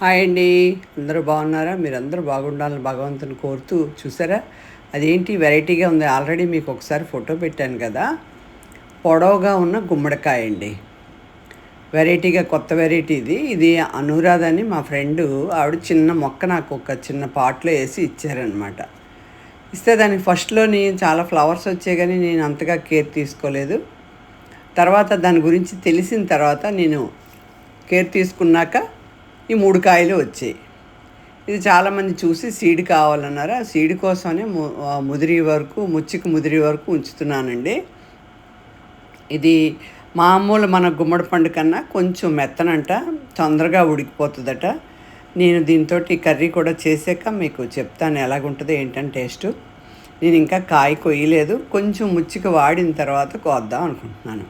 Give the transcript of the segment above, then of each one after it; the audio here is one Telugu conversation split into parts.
హాయ్ అండి. అందరూ బాగున్నారా? మీరందరూ బాగుండాలని భగవంతుని కోరుతూ చూసారా? అదేంటి వెరైటీగా ఉంది. ఆల్రెడీ మీకు ఒకసారి ఫోటో పెట్టాను కదా! పొడవుగా ఉన్న గుమ్మడికాయ అండి. వెరైటీగా కొత్త వెరైటీ ఇది. ఇది అనురాధ అని మా ఫ్రెండు ఆవిడ చిన్న మొక్క నాకు ఒక చిన్న పాట్లో వేసి ఇచ్చారనమాట. ఇస్తే దానికి ఫస్ట్‌లోని చాలా ఫ్లవర్స్ వచ్చాయి గానీ నేను అంతగా కేర్ తీసుకోలేదు. తర్వాత దాని గురించి తెలిసిన తర్వాత నేను కేర్ తీసుకున్నాక ఈ 3 కాయలు వచ్చాయి. ఇది చాలామంది చూసి సీడ్ కావాలన్నారు. ఆ సీడ్ కోసమనే ముదిరే వరకు ముదిరే వరకు ఉంచుతున్నానండి. ఇది మామూలు మన గుమ్మడి పండు కన్నా కొంచెం మెత్తనంట, తొందరగా ఉడికిపోతుందట. నేను దీంతోటి కర్రీ కూడా చేసాక మీకు చెప్తాను ఎలాగుంటుందో ఏంటని టేస్టు. నేను ఇంకా కాయ కొయ్యలేదు. కొంచెం ముచ్చిక వాడిన తర్వాత కోద్దాం అనుకుంటున్నాను.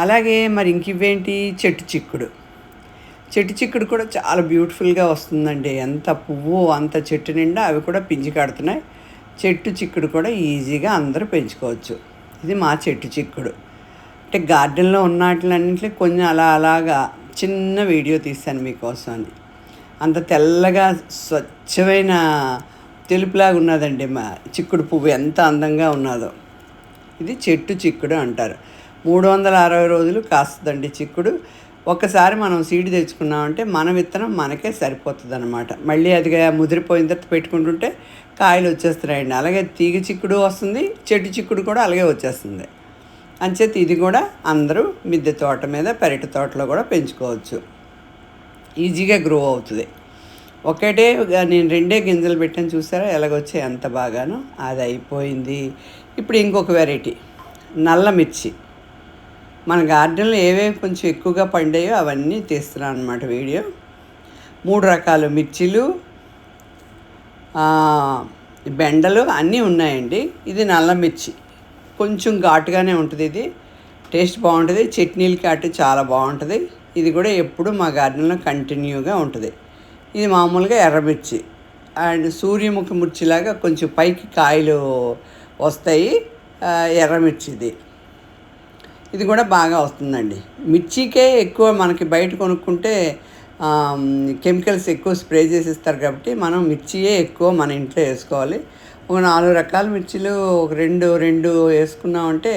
అలాగే మరి ఇంకివేంటి, చెట్టు చిక్కుడు కూడా చాలా బ్యూటిఫుల్గా వస్తుందండి. ఎంత పువ్వు అంత చెట్టు నిండా అవి కూడా పిండి కడుతున్నాయి. చెట్టు చిక్కుడు కూడా ఈజీగా అందరూ పెంచుకోవచ్చు. ఇది మా చెట్టు చిక్కుడు. అంటే గార్డెన్లో ఉన్నట్లన్నింటినీ కొంచెం అలాగా చిన్న వీడియో తీశాను మీకోసం అని. అంత తెల్లగా స్వచ్ఛమైన తెలుపులాగా ఉన్నదండి మా చిక్కుడు పువ్వు, ఎంత అందంగా ఉన్నదో. ఇది చెట్టు చిక్కుడు అంటారు. 360 రోజులు కాస్తుందండి చిక్కుడు. ఒక్కసారి మనం సీడ్ తెచ్చుకున్నామంటే మన విత్తనం మనకే సరిపోతుంది అనమాట. మళ్ళీ అదిగా ముదిరిపోయిన తర్వాత పెట్టుకుంటుంటే కాయలు వచ్చేస్తున్నాయండి. అలాగే తీగ చిక్కుడు వస్తుంది, చెట్టు చిక్కుడు కూడా అలాగే వచ్చేస్తుంది. అంచేత ఇది కూడా అందరూ మిద్దె తోట మీద, పెరటి తోటలో కూడా పెంచుకోవచ్చు. ఈజీగా గ్రో అవుతుంది. ఒకటే నేను 2 గింజలు పెట్టాను, చూసారా ఎలాగొచ్చాయి ఎంత బాగానో. అది అయిపోయింది. ఇప్పుడు ఇంకొక వెరైటీ నల్ల మిర్చి. మన గార్డెన్లో ఏవేవి కొంచెం ఎక్కువగా పండాయో అవన్నీ తీస్తున్నాను అనమాట వీడియో. 3 రకాల మిర్చీలు, బెండలు అన్నీ ఉన్నాయండి. ఇది నల్ల మిర్చి, కొంచెం ఘాటుగానే ఉంటుంది. ఇది టేస్ట్ బాగుంటుంది, చట్నీలకి అటు చాలా బాగుంటుంది. ఇది కూడా ఎప్పుడు మా గార్డెన్లో కంటిన్యూగా ఉంటుంది. ఇది మామూలుగా ఎర్రమిర్చి అండ్ సూర్యముఖి మిర్చిలాగా కొంచెం పైకి కాయలు వస్తాయి. ఎర్రమిర్చిది ఇది కూడా బాగా వస్తుందండి. మిర్చికే ఎక్కువ మనకి బయట కొనుక్కుంటే కెమికల్స్ ఎక్కువ స్ప్రే చేసిస్తారు కాబట్టి మనం మిర్చియే ఎక్కువ మన ఇంట్లో వేసుకోవాలి. ఒక 4 రకాల మిర్చిలు ఒక రెండు వేసుకున్నామంటే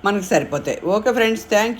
మనకు సరిపోతాయి. Okay friends, thank you.